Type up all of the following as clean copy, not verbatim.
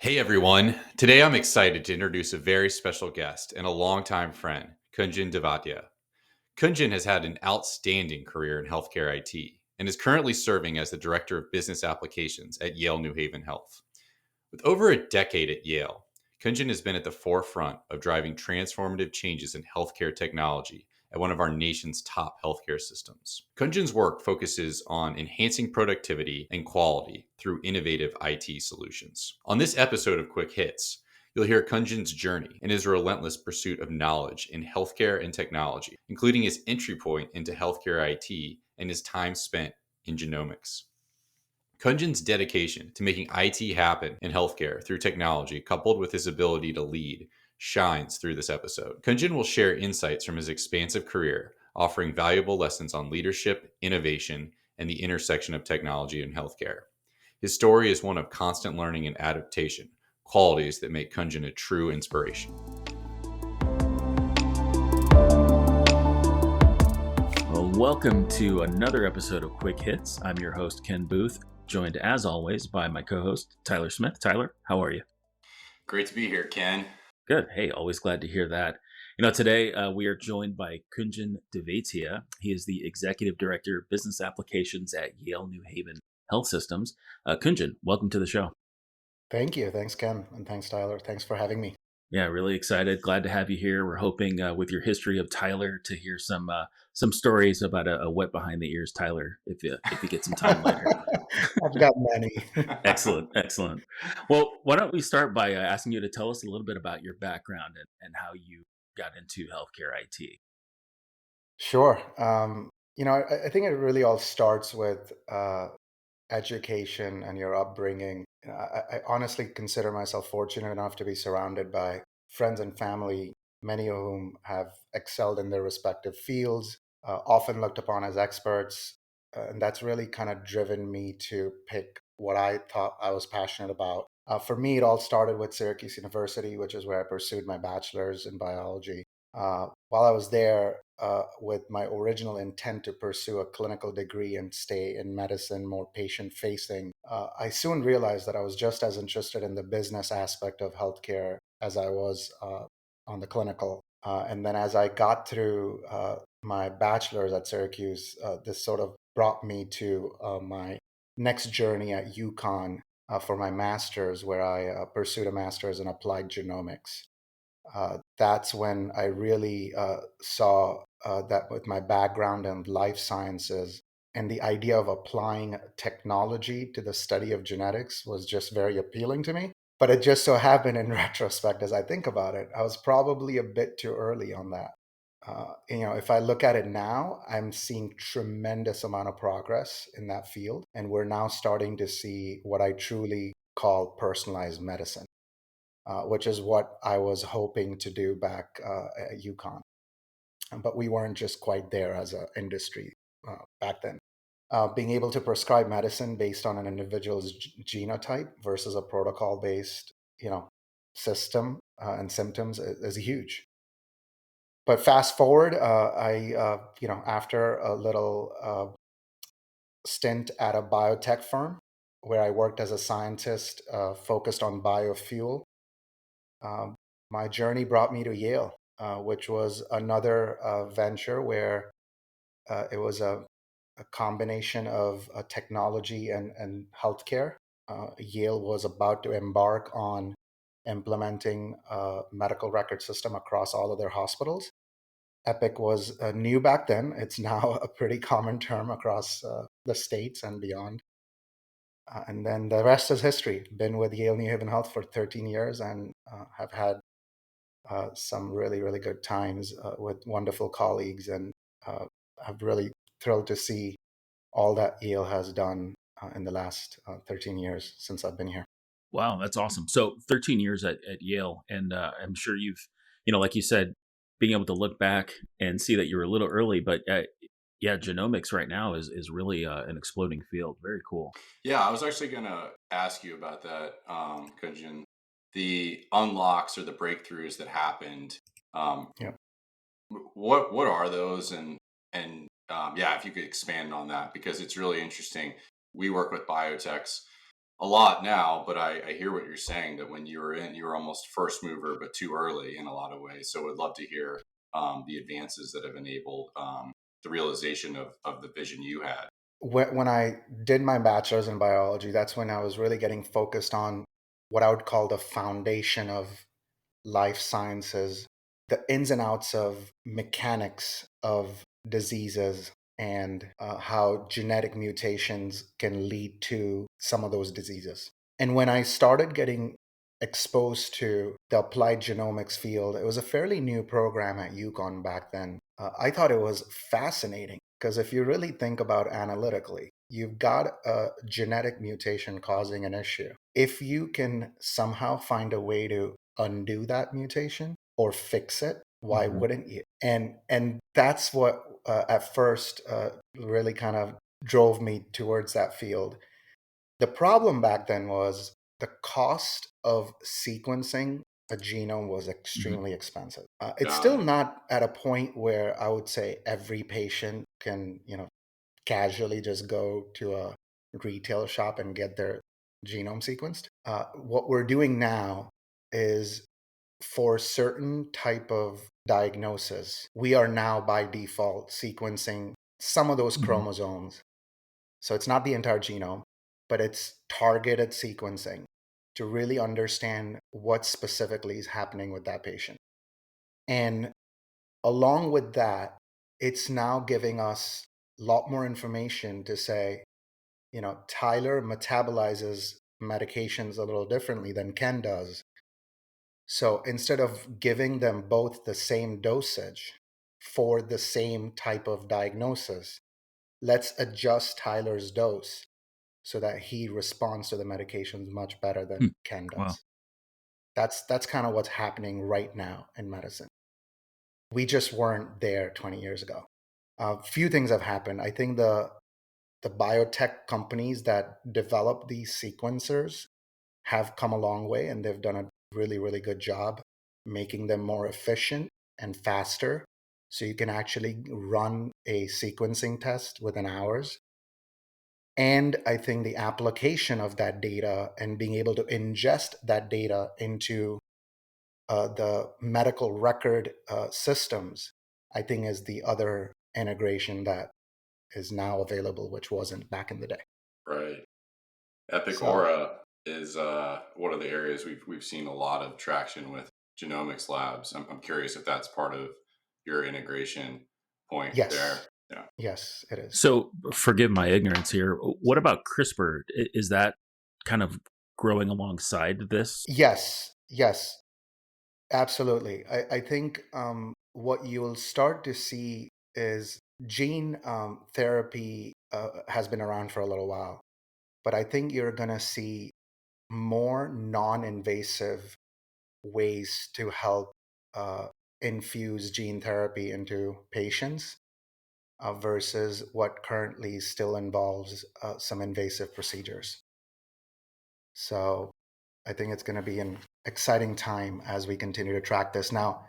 Hey everyone. Today I'm excited to introduce a very special guest and a longtime friend, Kunjan Divatia. Kunjan has had an outstanding career in healthcare IT and is currently serving as the Director of Business Applications at Yale New Haven Health. With over a decade at Yale, Kunjan has been at the forefront of driving transformative changes in healthcare technology at one of our nation's top healthcare systems. Kunjan's work focuses on enhancing productivity and quality through innovative IT solutions. On this episode of Quick Hits, you'll hear Kunjan's journey and his relentless pursuit of knowledge in healthcare and technology, including his entry point into healthcare IT and his time spent in genomics. Kunjan's dedication to making IT happen in healthcare through technology, coupled with his ability to lead, shines through this episode. Kunjan will share insights from his expansive career, offering valuable lessons on leadership, innovation, and the intersection of technology and healthcare. His story is one of constant learning and adaptation, qualities that make Kunjan a true inspiration. Well, welcome to another episode of Quick Hits. I'm your host, Ken Booth, joined as always by my co-host, Tyler Smith. Tyler, how are you? Great to be here, Ken. Good. Hey, always glad to hear that. Today we are joined by Kunjan Divatia. He is the Executive Director of Business Applications at Yale New Haven Health Systems. Kunjan, welcome to the show. Thank you. Thanks, Ken. And thanks, Tyler. Thanks for having me. Yeah, really excited. Glad to have you here. We're hoping with your history of Tyler to hear some stories about a wet behind the ears Tyler if you get some time later. I've got many. Excellent. Well, why don't we start by asking you to tell us a little bit about your background and how you got into healthcare IT. Sure. I think it really all starts with education and your upbringing. I honestly consider myself fortunate enough to be surrounded by friends and family, many of whom have excelled in their respective fields, often looked upon as experts. And that's really kind of driven me to pick what I thought I was passionate about. For me, it all started with Syracuse University, which is where I pursued my bachelor's in biology. While I was there, with my original intent to pursue a clinical degree and stay in medicine, more patient facing, I soon realized that I was just as interested in the business aspect of healthcare as I was on the clinical. And then as I got through my bachelor's at Syracuse, this sort of brought me to my next journey at UConn for my master's, where I pursued a master's in applied genomics. That's when I really saw that with my background in life sciences and the idea of applying technology to the study of genetics was just very appealing to me. But it just so happened in retrospect, as I think about it, I was probably a bit too early on that. If I look at it now, I'm seeing tremendous amount of progress in that field, and we're now starting to see what I truly call personalized medicine, which is what I was hoping to do back at UConn. But we weren't just quite there as an industry back then. Being able to prescribe medicine based on an individual's genotype versus a protocol-based, system and symptoms is huge. But fast forward, after a little stint at a biotech firm where I worked as a scientist focused on biofuel, um, my journey brought me to Yale, which was another venture where it was a combination of technology and healthcare. Yale was about to embark on implementing a medical record system across all of their hospitals. Epic was new back then. It's now a pretty common term across the states and beyond. And then the rest is history. Been with Yale New Haven Health for 13 years and have had some really, really good times with wonderful colleagues, and I'm really thrilled to see all that Yale has done in the last 13 years since I've been here. Wow, that's awesome. So 13 years at Yale, and I'm sure you've, like you said, being able to look back and see that you were a little early, but yeah, genomics right now is really an exploding field. Very cool. Yeah, I was actually going to ask you about that, Kunjan. The unlocks or the breakthroughs that happened. Um, Yeah. what are those? And yeah, if you could expand on that, because it's really interesting. We work with biotechs, a lot now, but I hear what you're saying, that when you were in, you were almost first mover, but too early in a lot of ways. So would love to hear the advances that have enabled the realization of the vision you had. When I did my bachelor's in biology, that's when I was really getting focused on what I would call the foundation of life sciences, the ins and outs of mechanics of diseases, and how genetic mutations can lead to some of those diseases. And when I started getting exposed to the applied genomics field, it was a fairly new program at UConn back then. I thought it was fascinating because if you really think about analytically, you've got a genetic mutation causing an issue. If you can somehow find a way to undo that mutation or fix it, why Hmm. wouldn't you? And that's what at first really kind of drove me towards that field. The problem back then was the cost of sequencing a genome was Hmm. extremely expensive. It's Got still it. not at a point where I would say every patient can, casually just go to a retail shop and get their genome sequenced. What we're doing now is for certain type of diagnosis, we are now by default sequencing some of those Hmm. chromosomes. So it's not the entire genome, but it's targeted sequencing to really understand what specifically is happening with that patient. And along with that, it's now giving us a lot more information to say, Tyler metabolizes medications a little differently than Ken does. So instead of giving them both the same dosage for the same type of diagnosis, let's adjust Tyler's dose so that he responds to the medications much better Hmm. than Ken Wow. does. That's kind of what's happening right now in medicine. We just weren't there 20 years ago. A few things have happened. I think the biotech companies that develop these sequencers have come a long way, and they've done a really, really good job making them more efficient and faster. So you can actually run a sequencing test within hours. And I think the application of that data and being able to ingest that data into the medical record systems, I think is the other integration that is now available, which wasn't back in the day. Right. Epic So, Aura is one of the areas we've seen a lot of traction with genomics labs. I'm curious if that's part of your integration point yes, there. Yeah. yes, it is. So forgive my ignorance here. What about CRISPR? Is that kind of growing alongside this? Yes, yes, absolutely. I think what you'll start to see is gene therapy has been around for a little while, but I think you're going to see more non invasive ways to help uh, infuse gene therapy into patients versus what currently still involves some invasive procedures. So I think it's going to be an exciting time as we continue to track this. Now,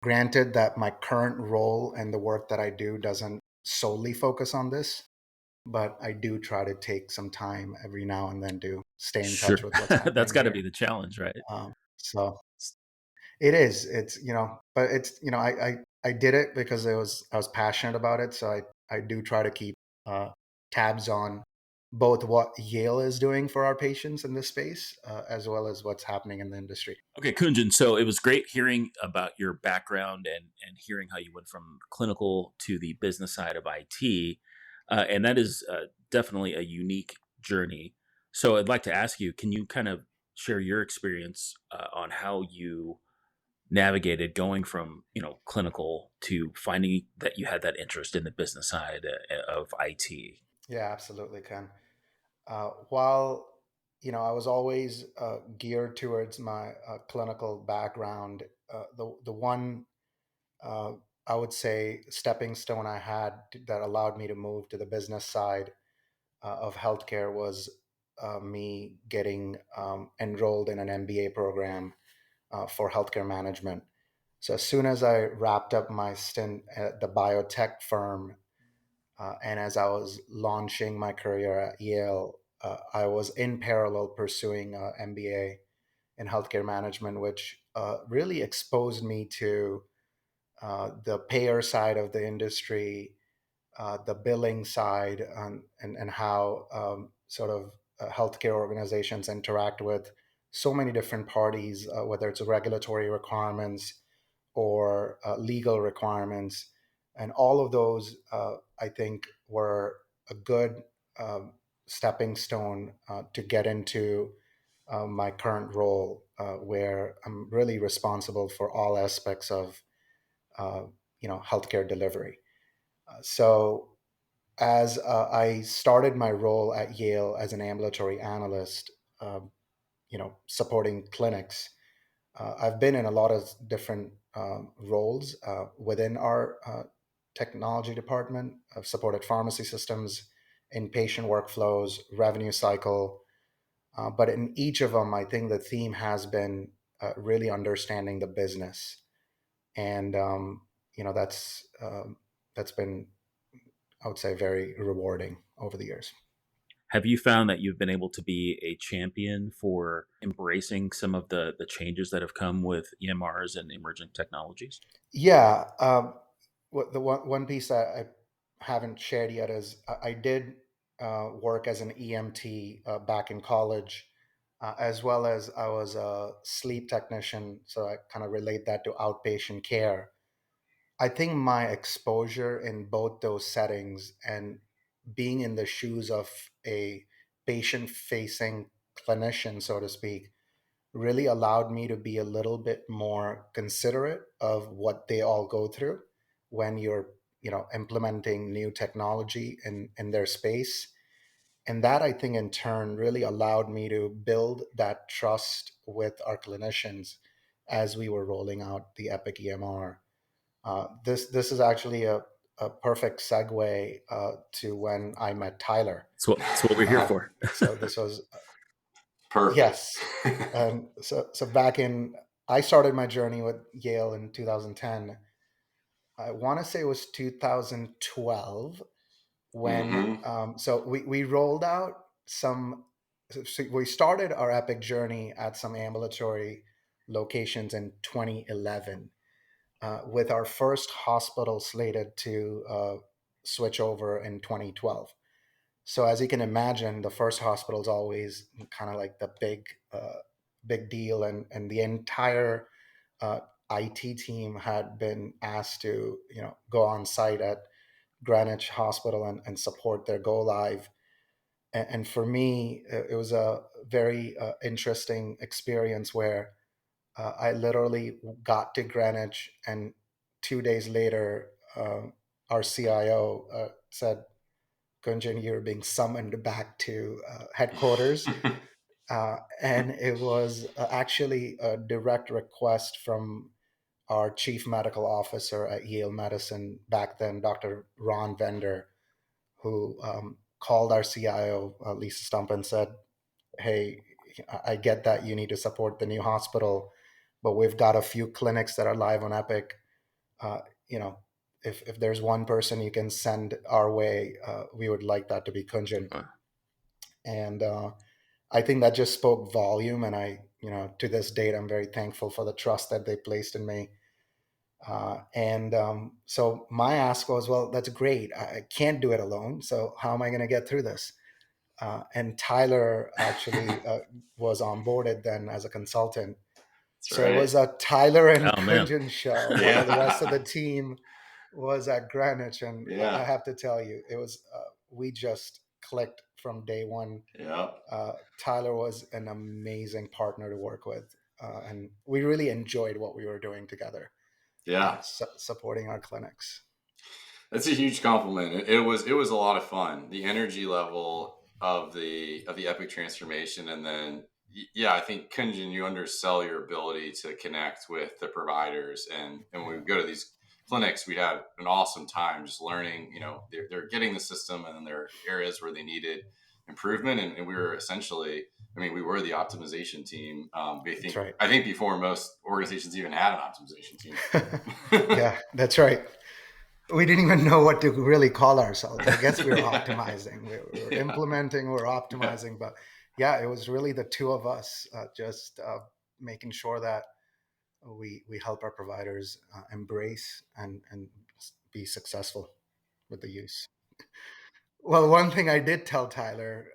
granted that my current role and the work that I do doesn't solely focus on this, but I do try to take some time every now and then to stay in touch Sure. with what's That's happening got to here. be the challenge, right? So it is. It's but it's I did it because I was passionate about it. So I do try to keep tabs on both what Yale is doing for our patients in this space, as well as what's happening in the industry. Okay, Kunjan. So it was great hearing about your background and hearing how you went from clinical to the business side of IT, and that is definitely a unique journey. So I'd like to ask you, can you kind of share your experience on how you navigated going from clinical to finding that you had that interest in the business side of IT? Yeah, absolutely, Ken. While I was always geared towards my clinical background, the one uh, I would say stepping stone I had that allowed me to move to the business side of healthcare was me getting enrolled in an MBA program for healthcare management. So as soon as I wrapped up my stint at the biotech firm, and as I was launching my career at Yale, I was in parallel pursuing a MBA in healthcare management, which really exposed me to the payer side of the industry, the billing side, and how sort of healthcare organizations interact with so many different parties, whether it's regulatory requirements or legal requirements. And all of those, I think, were a good um, stepping stone to get into my current role, where I'm really responsible for all aspects of uh, healthcare delivery. So as I started my role at Yale as an ambulatory analyst, um, supporting clinics, I've been in a lot of different roles within our technology department. I've supported pharmacy systems, inpatient workflows, revenue cycle. But in each of them, I think the theme has been really understanding the business, and that's been, I would say, very rewarding over the years. Have you found that you've been able to be a champion for embracing some of the changes that have come with EMRs and emerging technologies? Yeah, what the one piece that I haven't shared yet is I did work as an EMT back in college, as well as I was a sleep technician. So I kind of relate that to outpatient care. I think my exposure in both those settings and being in the shoes of a patient-facing clinician, so to speak, really allowed me to be a little bit more considerate of what they all go through when you're implementing new technology in their space. And that, I think, in turn really allowed me to build that trust with our clinicians as we were rolling out the Epic EMR. This is actually a perfect segue to when I met Tyler. That's what we're here for. So this was Perfect. Yes. So back in, I started my journey with Yale in 2010. I want to say it was 2012 when, Mm-hmm. so we rolled out so we started our Epic journey at some ambulatory locations in 2011, with our first hospital slated to switch over in 2012. So as you can imagine, the first hospital is always kind of like the big deal, and the entire uh, IT team had been asked to go on site at Greenwich Hospital and support their go live. And for me, it was a very interesting experience where I literally got to Greenwich, and 2 days later, our CIO said, Kunjan, you're being summoned back to headquarters. And it was actually a direct request from our chief medical officer at Yale Medicine back then, Dr. Ron Vender, who called our CIO, Lisa Stump, and said, hey, I get that you need to support the new hospital, but we've got a few clinics that are live on Epic. Uh, you know, if there's one person you can send our way, we would like that to be Kunjan. And I think that just spoke volume. And to this date, I'm very thankful for the trust that they placed in me. And so my ask was, well, that's great. I can't do it alone. So how am I going to get through this? And Tyler actually was onboarded then as a consultant. That's So it right. was a Tyler and Oh man, Kunjan show while the rest of the Yeah. team was at Greenwich. And I Yeah. have to tell you, it was, we just clicked from day one. Yeah. Tyler was an amazing partner to work with. And we really enjoyed what we were doing together, Yeah. supporting our clinics. That's a huge compliment. It was a lot of fun. The energy level of the epic transformation, and then yeah, I think Kunjan, you undersell your ability to connect with the providers, and when we Yeah, go to these clinics, we had an awesome time just learning. They're getting the system, and then there are areas where they needed improvement, and we were essentially, I mean, we were the optimization team. that's right. I think before most organizations even had an optimization team. Yeah, that's right. we didn't even know what to really call ourselves. I guess we were optimizing. We were Yeah. implementing, we were Yeah. optimizing. But yeah, it was really the two of us just making sure that we help our providers embrace and be successful with the use. Well, one thing I did tell Tyler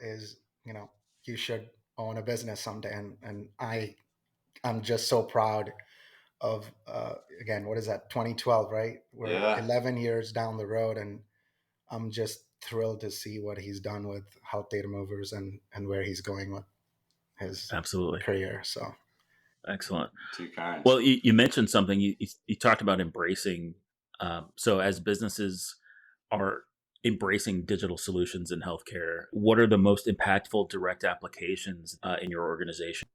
is, you know, you should own a business someday, and I'm just so proud of again, what is that, 2012, right? We're Yeah. 11 years down the road, and I'm just thrilled to see what he's done with Health Data Movers and where he's going with his Absolutely. career. So Excellent. Too kind. Well, you mentioned something. You talked about embracing. So, as businesses are embracing digital solutions in healthcare, what are the most impactful direct applications in your organization?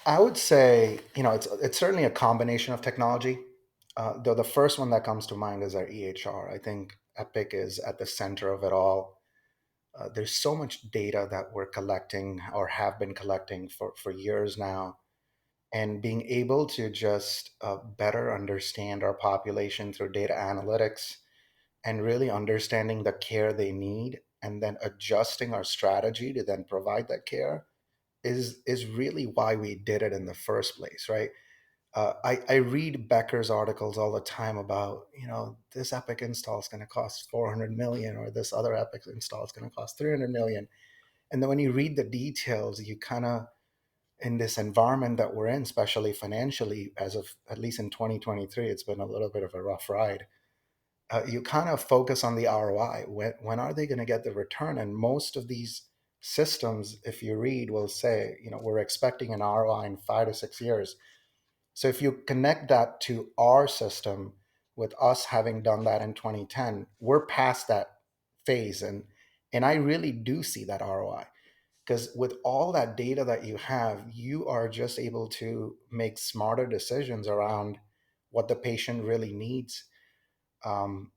I would say, you know, it's certainly a combination of technology. Though the first one that comes to mind is our EHR. I think Epic is at the center of it all. There's so much data that we're collecting or have been collecting for years now, and being able to just better understand our population through data analytics and really understanding the care they need and then adjusting our strategy to then provide that care is really why we did it in the first place, right? I read Becker's articles all the time about, you know, this Epic install is going to cost 400 million, or this other Epic install is going to cost 300 million. And then when you read the details, you kind of, in this environment that we're in, especially financially, as of at least in 2023, it's been a little bit of a rough ride. You kind of focus on the ROI. When are they going to get the return? And most of these systems, if you read, will say, you know, we're expecting an ROI in 5 to 6 years. So if you connect that to our system, with us having done that in 2010, we're past that phase, and I really do see that ROI, because with all that data that you have, you are just able to make smarter decisions around what the patient really needs. Um,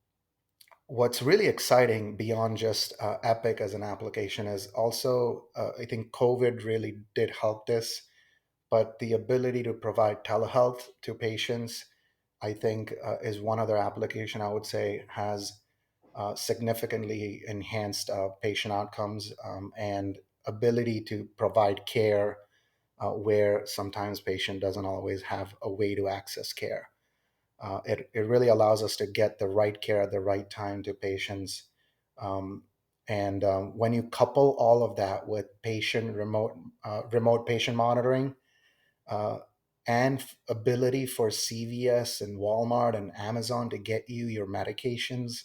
what's really exciting beyond just Epic as an application is also, I think COVID really did help this, but the ability to provide telehealth to patients, I think, is one other application I would say has significantly enhanced patient outcomes, and ability to provide care where sometimes patient doesn't always have a way to access care. It really allows us to get the right care at the right time to patients. And when you couple all of that with remote patient monitoring, uh, and ability for CVS and Walmart and Amazon to get you your medications,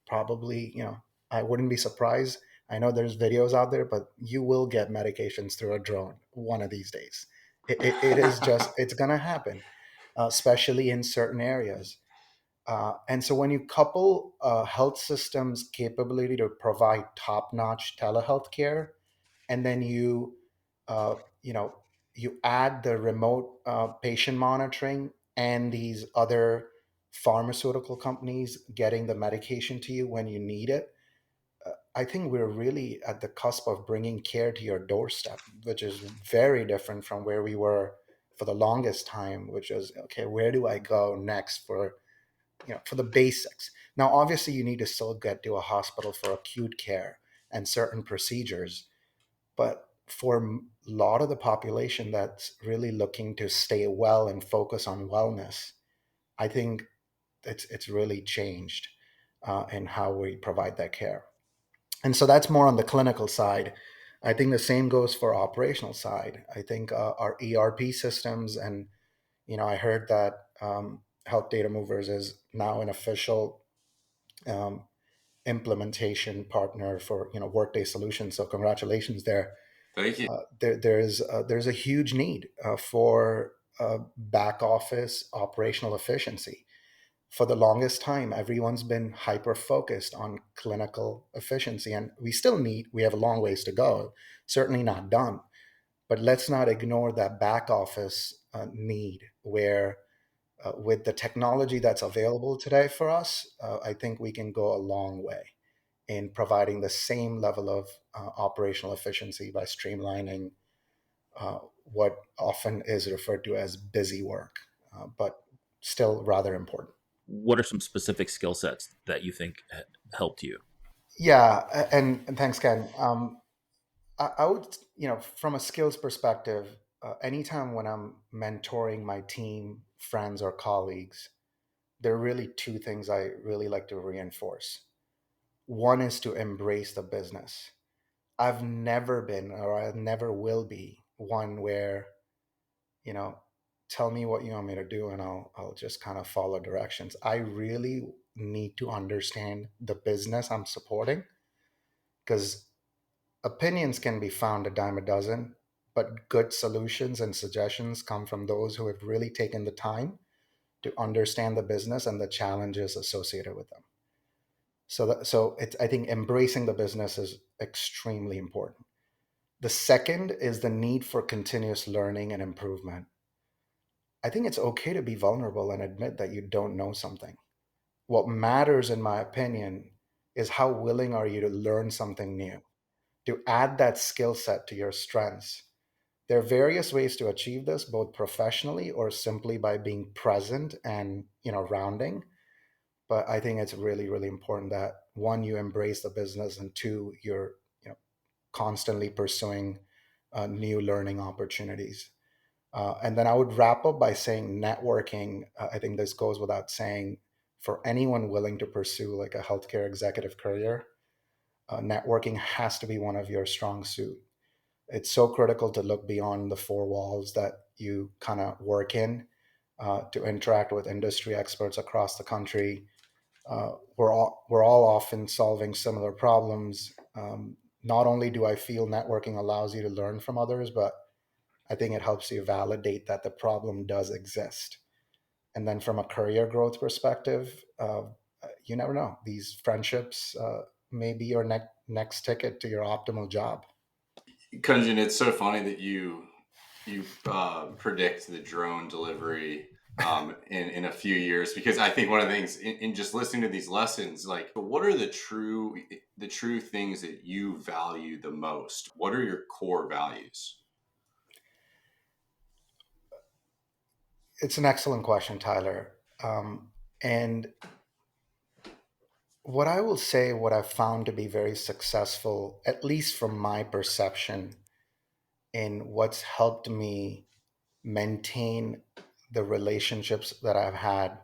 probably, you know, I wouldn't be surprised. I know there's videos out there, but you will get medications through a drone one of these days. It is just, it's going to happen, especially in certain areas. And so when you couple health systems' capability to provide top-notch telehealth care, and then uh, you know, you add the remote patient monitoring and these other pharmaceutical companies getting the medication to you when you need it, I think we're really at the cusp of bringing care to your doorstep, which is very different from where we were for the longest time, which is, okay, where do I go next for, you know, for the basics? Now obviously you need to still get to a hospital for acute care and certain procedures, but for a lot of the population that's really looking to stay well and focus on wellness, I think it's really changed in how we provide that care. And so that's more on the clinical side. I think the same goes for operational side. I think our ERP systems, and you know, I heard that Health Data Movers is now an official um, implementation partner for, you know, Workday Solutions. So congratulations there. Thank you. There's a huge need for back office operational efficiency. For the longest time, everyone's been hyper focused on clinical efficiency, and we have a long ways to go. Certainly not done, but let's not ignore that back office need where. With the technology that's available today for us, I think we can go a long way in providing the same level of operational efficiency by streamlining what often is referred to as busy work, but still rather important. what are some specific skill sets that you think helped you? Yeah, and thanks, Ken. I would, from a skills perspective, anytime when I'm mentoring my team, friends, or colleagues, there are really two things I really like to reinforce. One is to embrace the business. I've never been, or I never will be, one where, you know, tell me what you want me to do and I'll just kind of follow directions. I really need to understand the business I'm supporting, because opinions can be found a dime a dozen, but good solutions and suggestions come from those who have really taken the time to understand the business and the challenges associated with them. I think embracing the business is extremely important. The second is the need for continuous learning and improvement. I think it's okay to be vulnerable and admit that you don't know something. What matters, in my opinion, is how willing are you to learn something new, to add that skill set to your strengths. There are various ways to achieve this, both professionally or simply by being present and, rounding. But I think it's really, really important that one, you embrace the business, and two, you're, constantly pursuing new learning opportunities. And then I would wrap up by saying networking. I think this goes without saying, for anyone willing to pursue like a healthcare executive career, networking has to be one of your strong suit. It's so critical to look beyond the four walls that you kind of work in, to interact with industry experts across the country. We're all often solving similar problems. Not only do I feel networking allows you to learn from others, but I think it helps you validate that the problem does exist. And then from a career growth perspective, you never know. These friendships may be your next ticket to your optimal job. Kunjan, it's so funny that you predict the drone delivery in a few years, because I think one of the things in just listening to these lessons, like, what are the true things that you value the most? What are your core values? It's an excellent question, Tyler. And what I will say, what I've found to be very successful, at least from my perception, in what's helped me maintain the relationships that I've had,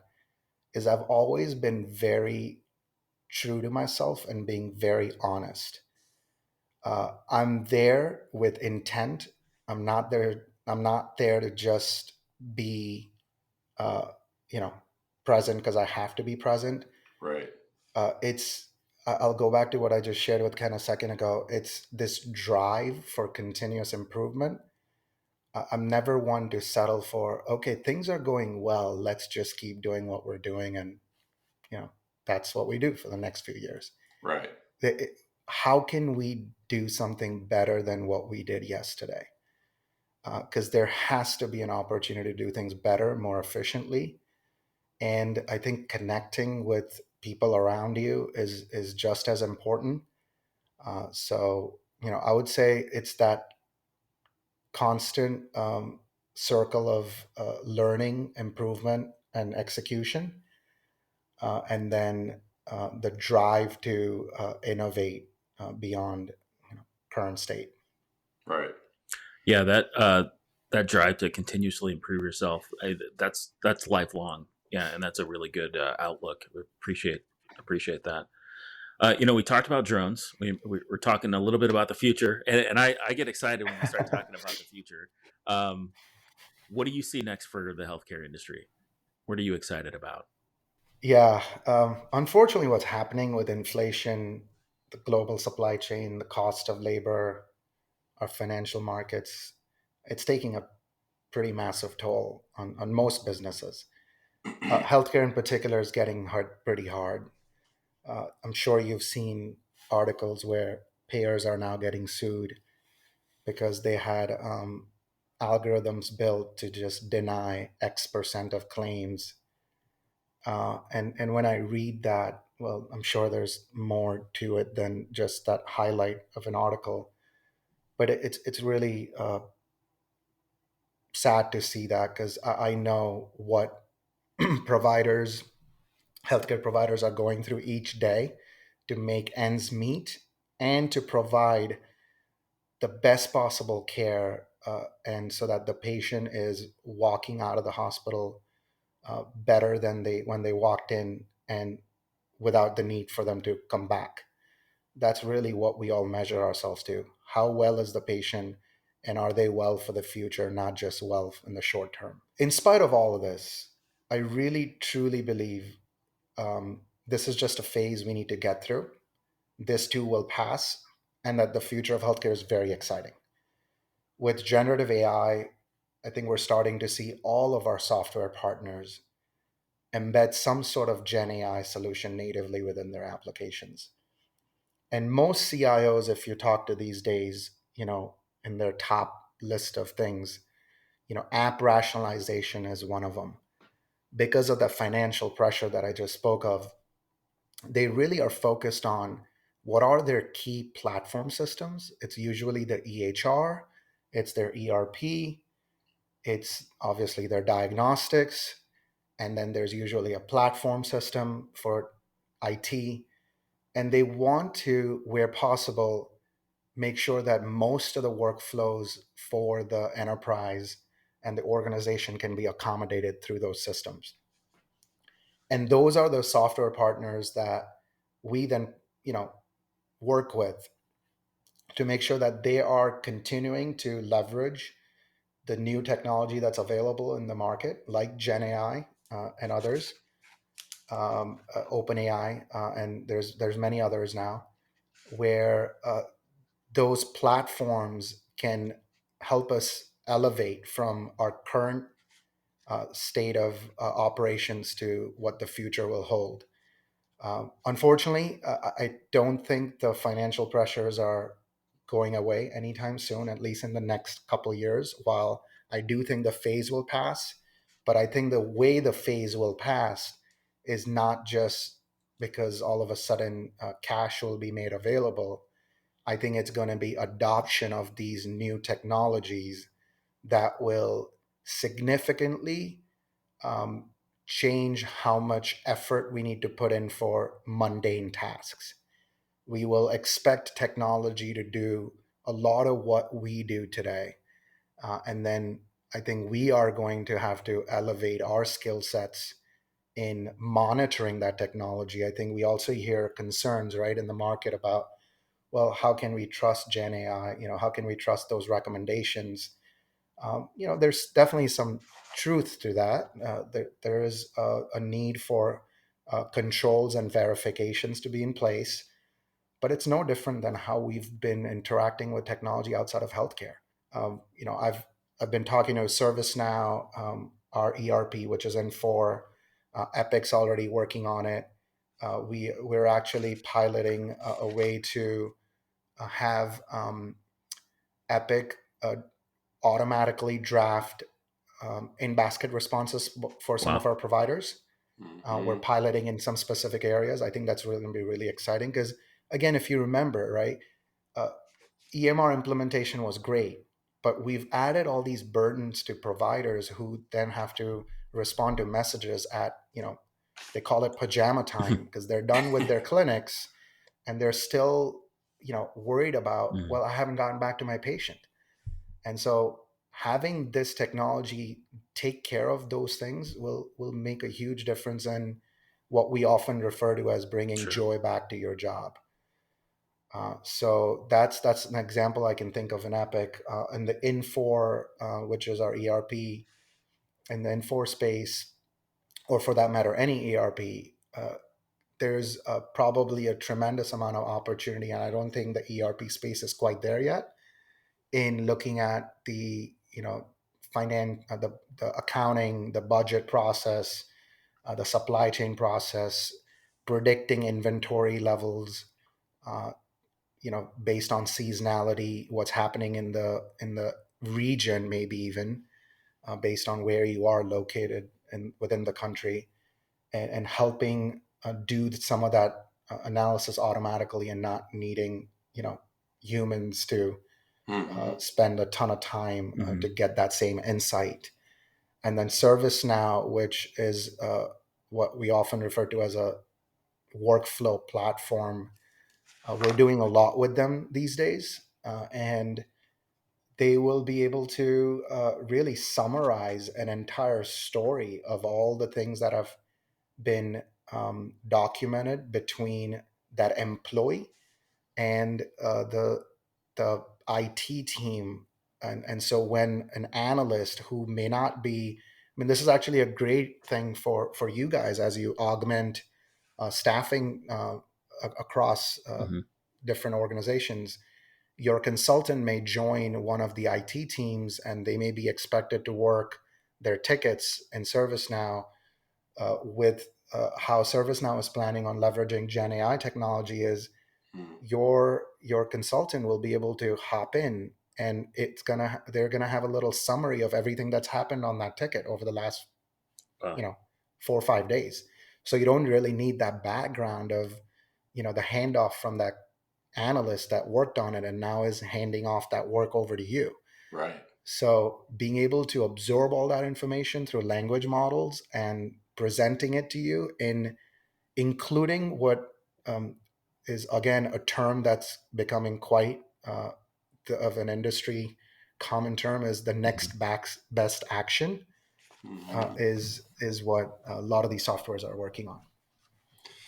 is I've always been very true to myself and being very honest. I'm there with intent. I'm not there to just be, uh, you know, present because I have to be present. Right, I'll go back to what I just shared with Ken a second ago. It's this drive for continuous improvement. I'm never one to settle for, okay, things are going well. Let's just keep doing what we're doing. And, you know, that's what we do for the next few years. right, How can we do something better than what we did yesterday? Because there has to be an opportunity to do things better, more efficiently. And I think connecting with people around you is just as important. I would say it's that constant circle of learning, improvement, and execution, and then the drive to innovate beyond, current state. right. Yeah, that drive to continuously improve yourself, that's lifelong. Yeah, and that's a really good outlook. We appreciate that. We talked about drones. We're talking a little bit about the future, and I get excited when we start talking about the future. Um, what do you see next for the healthcare industry? What are you excited about? Yeah, unfortunately, what's happening with inflation, the global supply chain, the cost of labor, our financial markets, it's taking a pretty massive toll on most businesses. Healthcare in particular is getting hurt pretty hard. I'm sure you've seen articles where payers are now getting sued because they had algorithms built to just deny X percent of claims. And when I read that, well, I'm sure there's more to it than just that highlight of an article. But it's really sad to see that, because I know what providers healthcare providers are going through each day to make ends meet and to provide the best possible care, and so that the patient is walking out of the hospital better than they when they walked in, and without the need for them to come back. That's really what we all measure ourselves to. How well is the patient, and are they well for the future, not just well in the short term? In spite of all of this, I really truly believe this is just a phase we need to get through. This too will pass, and that the future of healthcare is very exciting. With generative I think we're starting to see all of our software partners embed some sort of Gen AI solution natively within their applications. And most CIOs, if you talk to these days, in their top list of things, app rationalization is one of them. Because of the financial pressure that I just spoke of, they really are focused on what are their key platform systems. It's usually the EHR, it's their ERP, it's obviously their diagnostics, and then there's usually a platform system for IT. And they want to, where possible, make sure that most of the workflows for the enterprise and the organization can be accommodated through those systems. And those are the software partners that we then, work with to make sure that they are continuing to leverage the new technology that's available in the market, like Gen AI and others, OpenAI, and there's many others now, where those platforms can help us elevate from our current state of operations to what the future will hold. Unfortunately, I don't think the financial pressures are going away anytime soon, at least in the next couple of years. While I do think the phase will pass, but I think the way the phase will pass is not just because all of a sudden cash will be made available. I think it's going to be adoption of these new technologies that will significantly um, change how much effort we need to put in for mundane tasks. We will expect technology to do a lot of what we do today. And then I think we are going to have to elevate our skill sets in monitoring that technology. I think we also hear concerns, right, in the market about, well, how can we trust Gen AI? How can we trust those recommendations? There's definitely some truth to that. There is a need for controls and verifications to be in place, but it's no different than how we've been interacting with technology outside of healthcare. I've been talking to ServiceNow, our ERP, which is N4. Epic's already working on it. We're actually piloting a way to have Epic automatically draft in-basket responses for some of Wow. our providers. We're Hmm. piloting in some specific areas. I think that's really going to be really exciting because, again, if you remember, right, uh, EMR implementation was great, but we've added all these burdens to providers who then have to respond to messages at, they call it pajama time because they're done with their clinics and they're still, worried about, Mhm. well, I haven't gotten back to my patient. And so having this technology take care of those things will make a huge difference in what we often refer to as bringing Sure. joy back to your job. So that's an example I can think of in Epic. In the Infor, which is our ERP, in the Infor space, or for that matter, any ERP, there's probably a tremendous amount of opportunity, and I don't think the ERP space is quite there yet in looking at the the accounting, the budget process, the supply chain process, predicting inventory levels, based on seasonality, what's happening in the region, maybe even based on where you are located and within the country, and helping do some of that analysis automatically and not needing humans to Hmm. spend a ton of time to Mhm. get that same insight. And then ServiceNow, which is what we often refer to as a workflow platform. We're doing a lot with them these days, and they will be able to really summarize an entire story of all the things that have been documented between that employee and the IT team. And so when an analyst who may not be, I mean, this is actually a great thing for you guys as you augment staffing across Hmm. different organizations. Your consultant may join one of the IT teams and they may be expected to work their tickets in ServiceNow with how ServiceNow is planning on leveraging Gen AI technology is Mm. your consultant will be able to hop in and they're gonna have a little summary of everything that's happened on that ticket over the last Wow. 4 or 5 days. So you don't really need that background of the handoff from that analyst that worked on it and now is handing off that work over to you. Right. So being able to absorb all that information through language models and presenting it to you in including what is again a term that's becoming quite of an industry common term is the Hmm. next best action Hmm. is what a lot of these softwares are working on.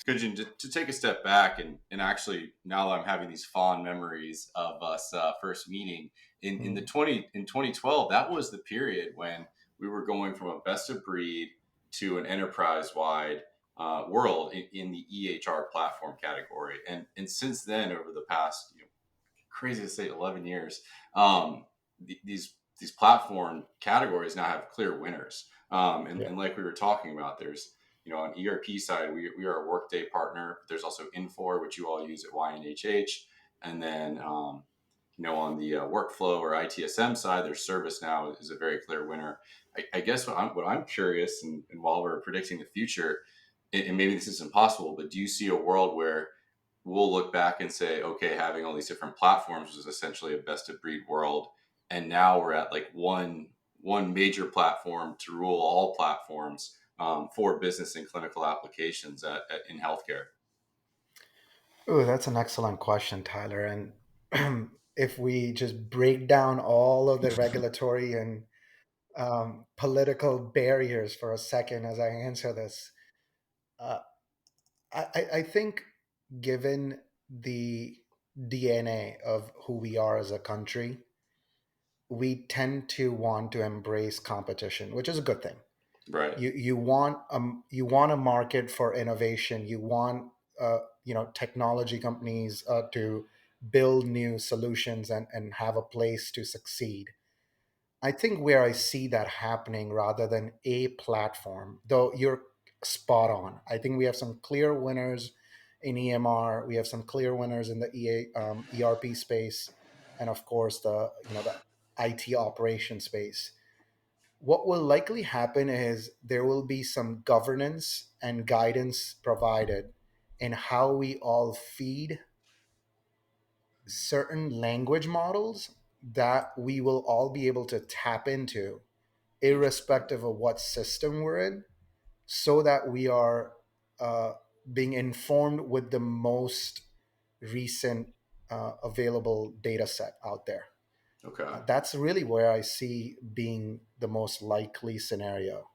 Kunjan, to take a step back and actually now that I'm having these fond memories of us first meeting in the Mm. 2012, that was the period when we were going from a best of breed to an enterprise wide world in the EHR platform category, and since then over the past crazy to say 11 years, these platform categories now have clear winners, Yeah. and like we were talking about, there's on ERP side, we are a Workday partner. But there's also Infor, which you all use at YNHH, and then on the workflow or ITSM side, there's ServiceNow is a very clear winner. I guess what I'm curious, and while we're predicting the future, and maybe this is impossible, but do you see a world where we'll look back and say, okay, having all these different platforms was essentially a best of breed world, and now we're at like one major platform to rule all platforms for business and clinical applications in healthcare? Oh, that's an excellent question, Tyler. And if we just break down all of the regulatory and political barriers for a second as I answer this, uh, I think given the DNA of who we are as a country, we tend to want to embrace competition, which is a good thing. Right. You want a market for innovation. You want technology companies to build new solutions and have a place to succeed. I think where I see that happening rather than a platform, though you're spot on. I think we have some clear winners in EMR. We have some clear winners in the ERP space, and of course the IT operation space. What will likely happen is there will be some governance and guidance provided in how we all feed certain language models that we will all be able to tap into Interesting. irrespective of what system we're in, so that we are uh, being informed with the most recent available data set out there. Okay. That's really where I see being the most likely scenario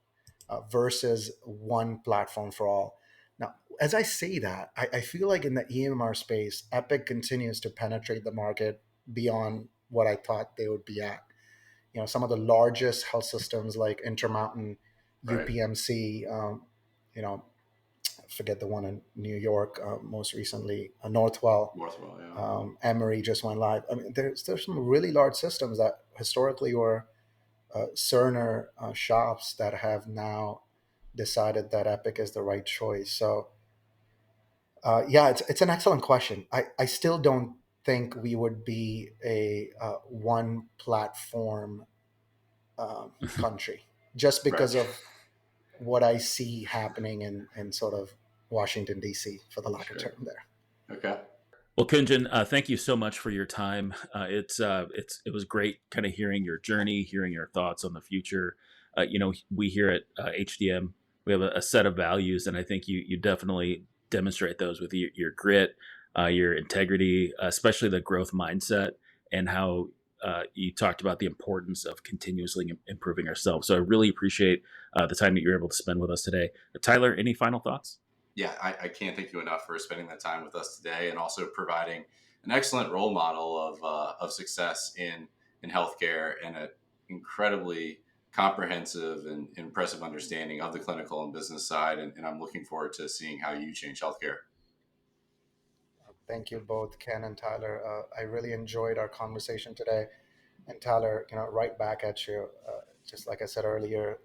versus one platform for all. Now, as I say that, I feel like in the EMR space, Epic continues to penetrate the market beyond what I thought they would be at. Some of the largest health systems like Intermountain, Right. UPMC, you know, forget the one in New York most recently, Northwell, Worthwhile. Yeah. Emory just went live. I mean, there's some really large systems that historically were Cerner shops that have now decided that Epic is the right choice. So, yeah, it's an excellent question. I still don't think we would be a one platform country just Right. because of what I see happening in sort of Washington D.C. for the lack of Sure. term there. Okay. Well, Kunjan, thank you so much for your time. It was great kind of hearing your journey, hearing your thoughts on the future. We here at HDM we have a set of values, and I think you definitely demonstrate those with your grit, your integrity, especially the growth mindset, and how you talked about the importance of continuously improving ourselves. So I really appreciate the time that you're able to spend with us today. Tyler, any final thoughts? Yeah, I can't thank you enough for spending that time with us today, and also providing an excellent role model of success in healthcare, and an incredibly comprehensive and impressive understanding of the clinical and business side. And I'm looking forward to seeing how you change healthcare. Thank you both, Ken and Tyler. I really enjoyed our conversation today. And Tyler, right back at you. Just like I said earlier,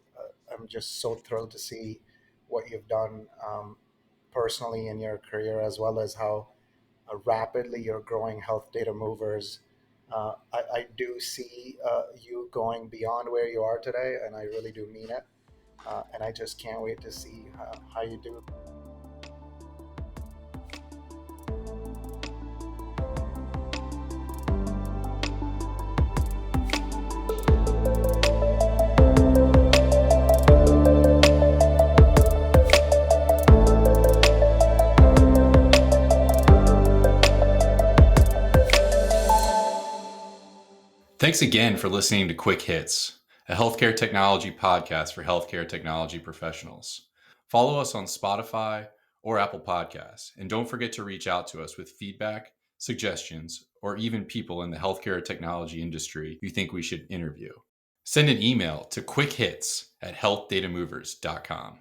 I'm just so thrilled to see what you've done personally in your career, as well as how rapidly you're growing Health Data Movers. I do see you going beyond where you are today, and I really do mean it. And I just can't wait to see how you do. Thanks again for listening to Quick Hits, a healthcare technology podcast for healthcare technology professionals. Follow us on Spotify or Apple Podcasts, and don't forget to reach out to us with feedback, suggestions, or even people in the healthcare technology industry you think we should interview. Send an email to quickhits@healthdatamovers.com.